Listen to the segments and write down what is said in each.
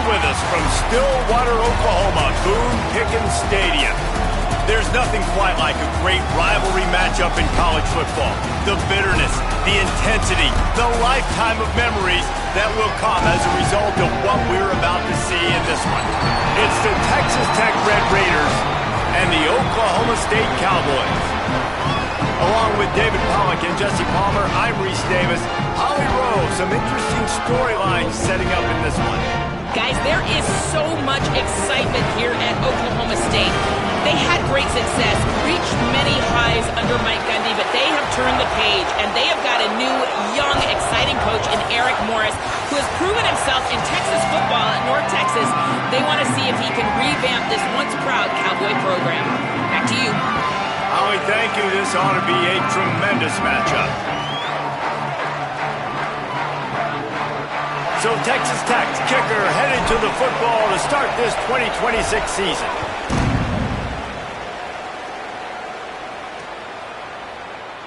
with us from Stillwater, Oklahoma, Boone Pickens Stadium. There's nothing quite like a great rivalry matchup in college football. The bitterness, the intensity, the lifetime of memories that will come as a result of what we're about to see in this one. It's the Texas Tech Red Raiders and the Oklahoma State Cowboys. Along with David Pollock and Jesse Palmer, I'm Reese Davis. Holly Rowe, some interesting storylines setting up in this one. Guys, there is so much excitement here at Oklahoma State. They had great success, reached many highs under Mike Gundy, but they have turned the page, and they have got a new, young, exciting coach in Eric Morris, who has proven himself in Texas football at North Texas. They want to see if he can revamp this once-proud Cowboy program. Back to you. Holly, thank you. This ought to be a tremendous matchup. So Texas Tech's kicker headed to the football to start this 2026 season.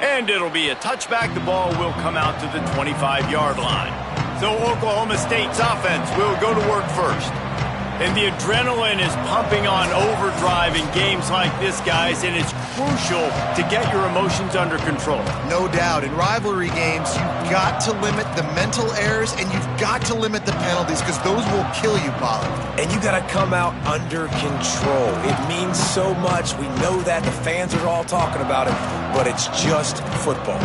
And it'll be a touchback. The ball will come out to the 25-yard line. So Oklahoma State's offense will go to work first. And the adrenaline is pumping on overdrive in games like this, guys, and it's crucial to get your emotions under control. No doubt. In rivalry games, you've got to limit the mental errors, and you've got to limit the penalties, because those will kill you, Pollard. And you got to come out under control. It means so much. We know that. The fans are all talking about it, but it's just football.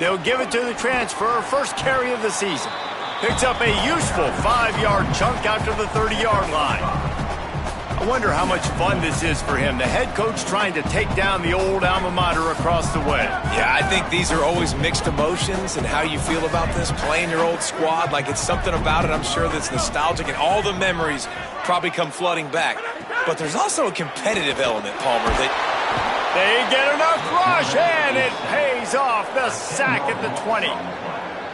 They'll give it to the transfer, first carry of the season. Picks up a useful 5-yard chunk out to the 30-yard line. I wonder how much fun this is for him, the head coach trying to take down the old alma mater across the way. Yeah, I think these are always mixed emotions, and how you feel about this, playing your old squad. Like, it's something about it, I'm sure, that's nostalgic, and all the memories probably come flooding back. But there's also a competitive element, Palmer, that... They get enough rush, and it pays off. The sack at the 20.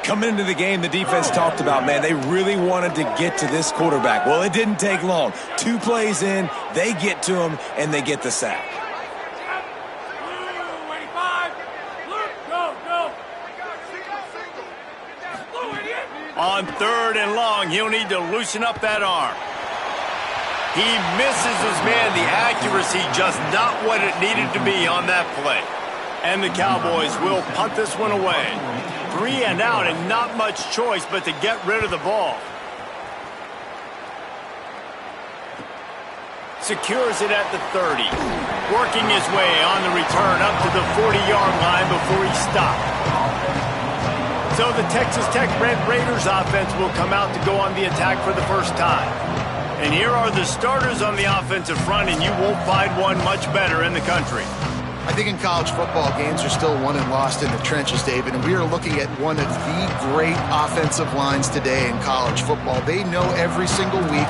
Coming into the game, the defense talked about, man, they really wanted to get to this quarterback. Well, it didn't take long. 2 plays in, they get to him, and they get the sack. On 3rd and long, he'll need to loosen up that arm. He misses his man. The accuracy just not what it needed to be on that play. And the Cowboys will punt this one away. 3 and out, and not much choice but to get rid of the ball. Secures it at the 30. Working his way on the return up to the 40-yard line before he stopped. So the Texas Tech Red Raiders offense will come out to go on the attack for the first time. And here are the starters on the offensive front, and you won't find one much better in the country. I think in college football, games are still won and lost in the trenches, David, and we are looking at one of the great offensive lines today in college football. They know every single week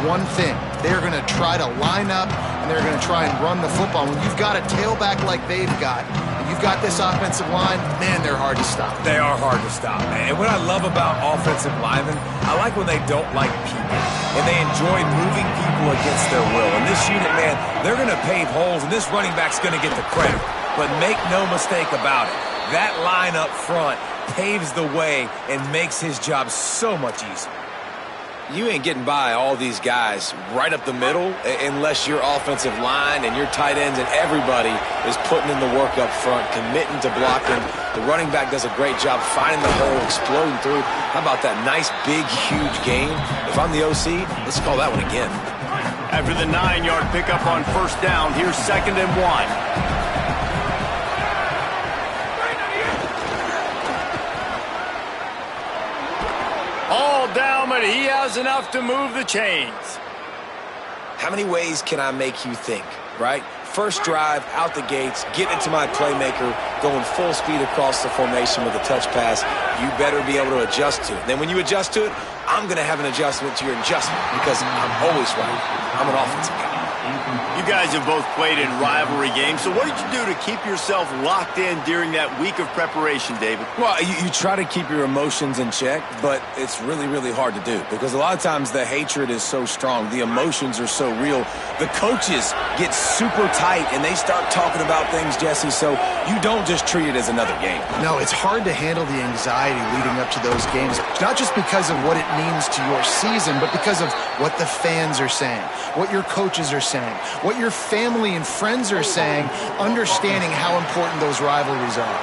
one thing. They're going to try to line up, and they're going to try and run the football. When you've got a tailback like they've got, and you've got this offensive line, man, they're hard to stop. They are hard to stop, man. And what I love about offensive linemen, I like when they don't like people, and they enjoy moving people against their will. And this unit, man, they're going to pave holes, and this running back's going to get the credit. But make no mistake about it, that line up front paves the way and makes his job so much easier. You ain't getting by all these guys right up the middle unless your offensive line and your tight ends and everybody is putting in the work up front, committing to blocking. The running back does a great job finding the hole, exploding through. How about that nice, big, huge gain? If I'm the OC, let's call that one again. After the 9-yard pickup on first down, here's 2nd and 1. Down, but he has enough to move the chains. How many ways can I make you think, right? First drive, out the gates, getting it to my playmaker, going full speed across the formation with a touch pass. You better be able to adjust to it. Then when you adjust to it, I'm going to have an adjustment to your adjustment because I'm always right. I'm an offensive guy. You guys have both played in rivalry games, so what did you do to keep yourself locked in during that week of preparation, David? Well, you try to keep your emotions in check, but it's really, really hard to do because a lot of times the hatred is so strong. The emotions are so real. The coaches get super tight, and they start talking about things, Jesse, so you don't just treat it as another game. No, it's hard to handle the anxiety leading up to those games, not just because of what it means to your season, but because of what the fans are saying, what your coaches are saying, what your family and friends are saying, understanding how important those rivalries are.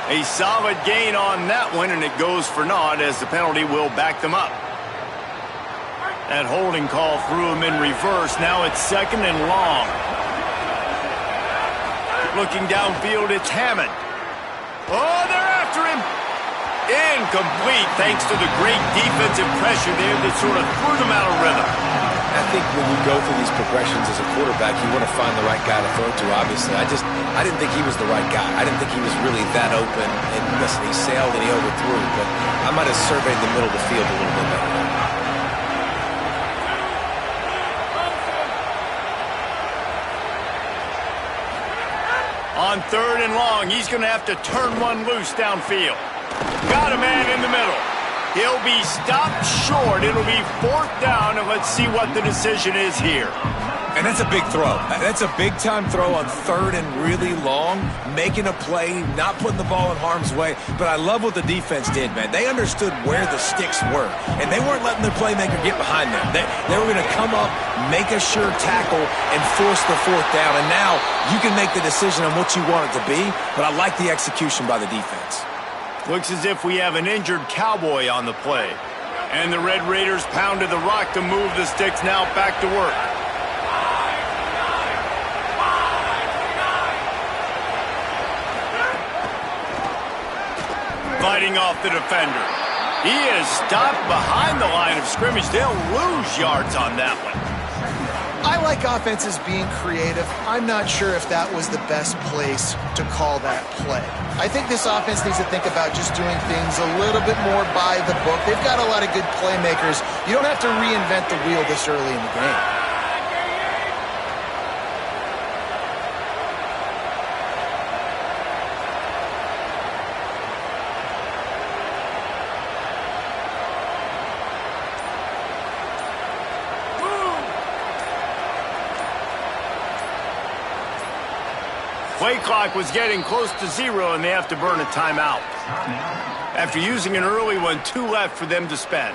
A solid gain on that one, and it goes for naught as the penalty will back them up. That holding call threw him in reverse. Now it's 2nd and long. Looking downfield, it's Hammond. Oh, they're after him. Incomplete thanks to the great defensive pressure there that sort of threw them out of rhythm. I think when you go through these progressions as a quarterback, you want to find the right guy to throw to, obviously. I didn't think he was the right guy. I didn't think he was really that open. And listen, he sailed and he overthrew, but I might have surveyed the middle of the field a little bit better. On 3rd and long, he's going to have to turn one loose downfield. Got a man in the middle. He'll be stopped short. It'll be 4th down, and let's see what the decision is here. And that's a big throw. That's a big-time throw on 3rd and really long, making a play, not putting the ball in harm's way. But I love what the defense did, man. They understood where the sticks were, and they weren't letting their playmaker get behind them. They were going to come up, make a sure tackle, and force the 4th down. And now you can make the decision on what you want it to be, but I like the execution by the defense. Looks as if we have an injured Cowboy on the play. And the Red Raiders pounded the rock to move the sticks, now back to work. Fighting off the defender. He is stopped behind the line of scrimmage. They'll lose yards on that one. I like offenses being creative. I'm not sure if that was the best place to call that play. I think this offense needs to think about just doing things a little bit more by the book. They've got a lot of good playmakers. You don't have to reinvent the wheel this early in the game. Play clock was getting close to 0, and they have to burn a timeout. After using an early one, 2 left for them to spend.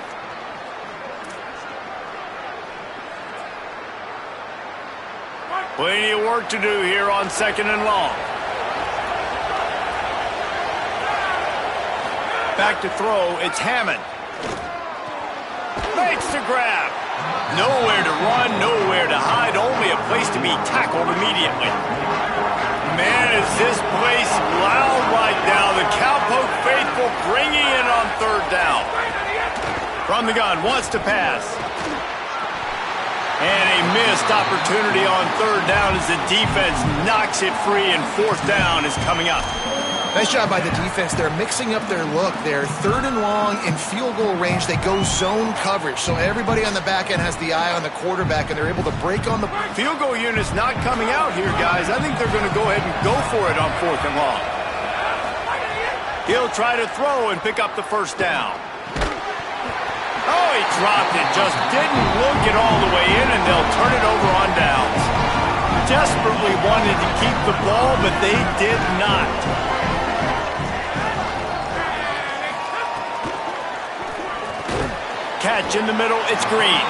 Plenty of work to do here on 2nd and long. Back to throw, it's Hammond. Makes the grab. Nowhere to run, nowhere to hide, only a place to be tackled immediately. Man, is this place loud right now. The Cowpoke faithful bringing it on 3rd down. From the gun, wants to pass. And a missed opportunity on 3rd down as the defense knocks it free, and 4th down is coming up. Nice job by the defense. They're mixing up their look. They're 3rd and long in field goal range. They go zone coverage, so everybody on the back end has the eye on the quarterback, and they're able to break on the field goal unit's not coming out here, guys. I think they're going to go ahead and go for it on 4th and long. He'll try to throw and pick up the 1st down. Oh, he dropped it. Just didn't look it all the way in, and they'll turn it over on downs. Desperately wanted to keep the ball, but they did not. catch in the middle. It's green.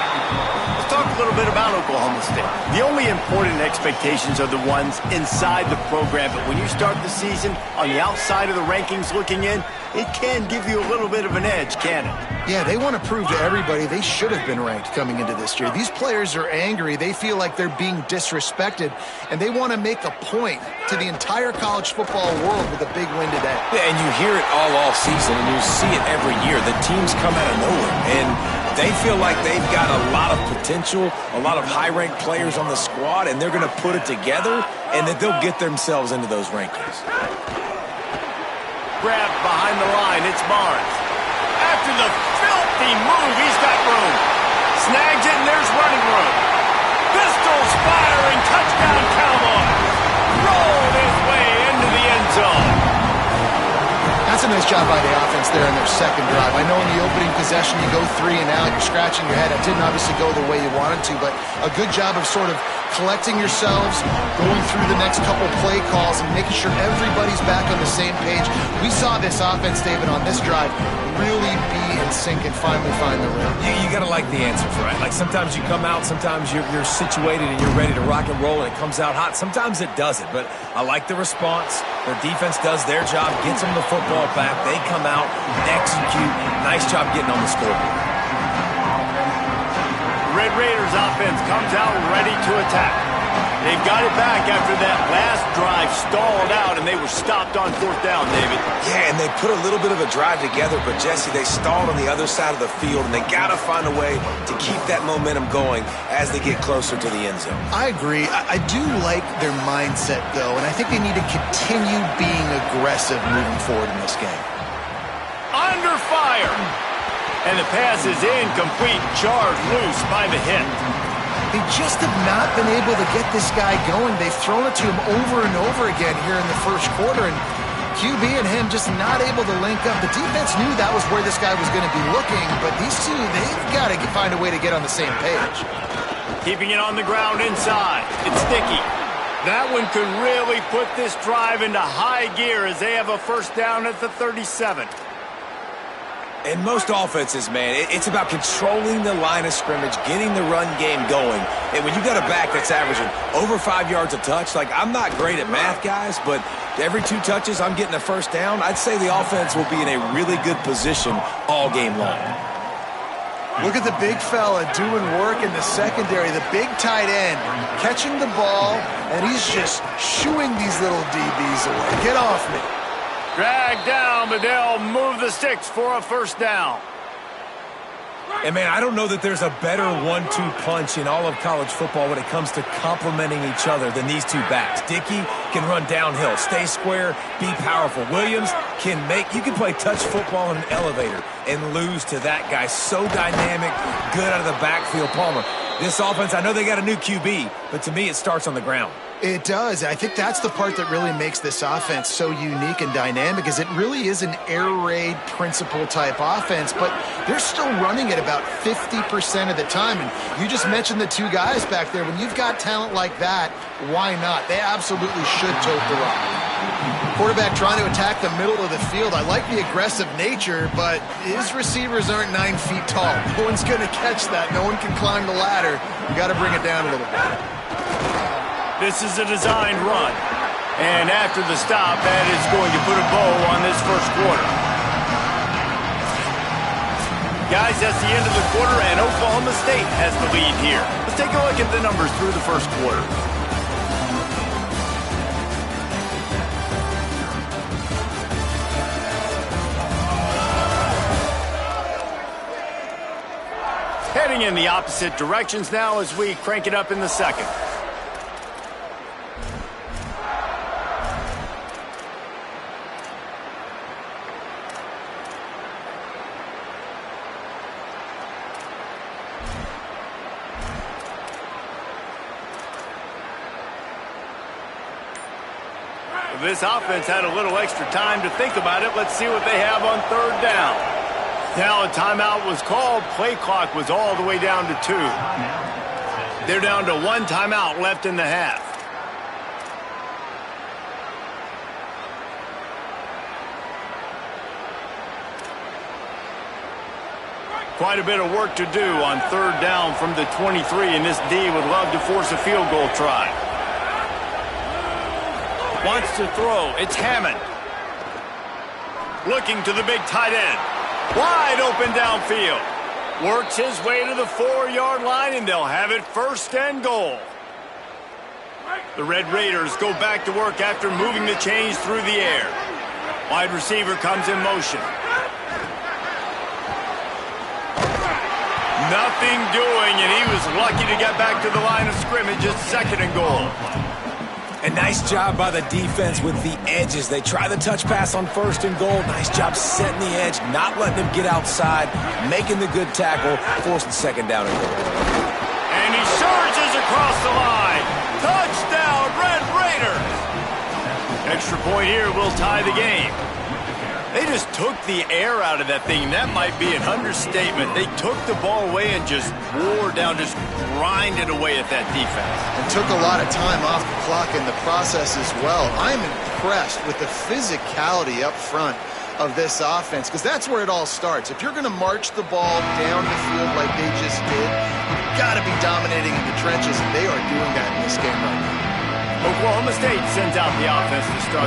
Let's talk a little bit about Oklahoma State. The only important expectations are the ones inside the program, but when you start the season on the outside of the rankings looking in, it can give you a little bit of an edge, can it? Yeah, they want to prove to everybody they should have been ranked coming into this year. These players are angry. They feel like they're being disrespected, and they want to make a point to the entire college football world with a big win today. Yeah, and you hear it all season, and you see it every year. The teams come out of nowhere, and they feel like they've got a lot of potential, a lot of high-ranked players on the squad, and they're going to put it together, and that they'll get themselves into those rankings. Grab behind the line. It's Barnes. After the filthy move, he's got room. Snags it, and there's running room. Pistols firing. Touchdown, Cowboys. Rolled his way into the end zone. That's a nice job by the offense there in their second drive. I know in the opening possession you go 3 and out, you're scratching your head. It didn't obviously go the way you wanted to, but a good job of sort of collecting yourselves, going through the next couple play calls, and making sure everybody's back on the same page. We saw this offense, David, on this drive really be in sync and finally find the rhythm. You got to like the answers, right? Like sometimes you come out, sometimes you're situated and you're ready to rock and roll and it comes out hot. Sometimes it doesn't, but I like the response. Their defense does their job, gets them the football back. They come out, execute. Nice job getting on the scoreboard. Red Raiders offense comes out ready to attack. They've got it back after that last drive stalled out, and they were stopped on 4th down, David. Yeah, and they put a little bit of a drive together, but, Jesse, they stalled on the other side of the field, and they got to find a way to keep that momentum going as they get closer to the end zone. I agree. I do like their mindset, though, and I think they need to continue being aggressive moving forward in this game. Under fire. And the pass is incomplete, charged loose by the hit. They just have not been able to get this guy going. They've thrown it to him over and over again here in the first quarter, and QB and him just not able to link up. The defense knew that was where this guy was going to be looking, but these two, they've got to find a way to get on the same page. Keeping it on the ground inside. It's sticky. That one could really put this drive into high gear as they have a first down at the 37. In most offenses, man, it's about controlling the line of scrimmage, getting the run game going. And when you got a back that's averaging over 5 yards a touch, like I'm not great at math, guys, but every 2 touches I'm getting a first down, I'd say the offense will be in a really good position all game long. Look at the big fella doing work in the secondary, the big tight end, catching the ball, and he's just shooing these little DBs away. Get off me. Dragged down, but they'll move the sticks for a first down. And, man, I don't know that there's a better 1-2 punch in all of college football when it comes to complementing each other than these two backs. Dickey can run downhill, stay square, be powerful. Williams you can play touch football in an elevator and lose to that guy. So dynamic, good out of the backfield. Palmer, this offense, I know they got a new QB, but to me it starts on the ground. It does. I think that's the part that really makes this offense so unique and dynamic, is it really is an air raid principle type offense, but they're still running it about 50% of the time. And you just mentioned the 2 guys back there. When you've got talent like that, why not? They absolutely should tote the rock. Quarterback trying to attack the middle of the field. I like the aggressive nature, but his receivers aren't 9 feet tall. No one's going to catch that. No one can climb the ladder. You got to bring it down a little bit. This is a designed run. And after the stop, that is going to put a bow on this first quarter. Guys, that's the end of the quarter, and Oklahoma State has the lead here. Let's take a look at the numbers through the first quarter. Heading in the opposite directions now as we crank it up in the second. This offense had a little extra time to think about it. Let's see what they have on 3rd down. Now a timeout was called. Play clock was all the way down to 2. They're down to 1 timeout left in the half. Quite a bit of work to do on third down from the 23, and this D would love to force a field goal try. Wants to throw. It's Hammond. Looking to the big tight end. Wide open downfield. Works his way to the 4-yard line, and they'll have it first and goal. The Red Raiders go back to work after moving the chains through the air. Wide receiver comes in motion. Nothing doing, and he was lucky to get back to the line of scrimmage at second and goal. A nice job by the defense with the edges. They try the touch pass on first and goal. Nice job setting the edge, not letting him get outside, making the good tackle, forcing second down and goal. And he surges across the line. Touchdown, Red Raiders! Extra point here will tie the game. They just took the air out of that thing. That might be an understatement. They took the ball away and just wore down, just grinded away at that defense. And took a lot of time off the clock in the process as well. I'm impressed with the physicality up front of this offense, because that's where it all starts. If you're going to march the ball down the field like they just did, you've got to be dominating in the trenches, and they are doing that in this game right now. Oklahoma State sends out the offense to start.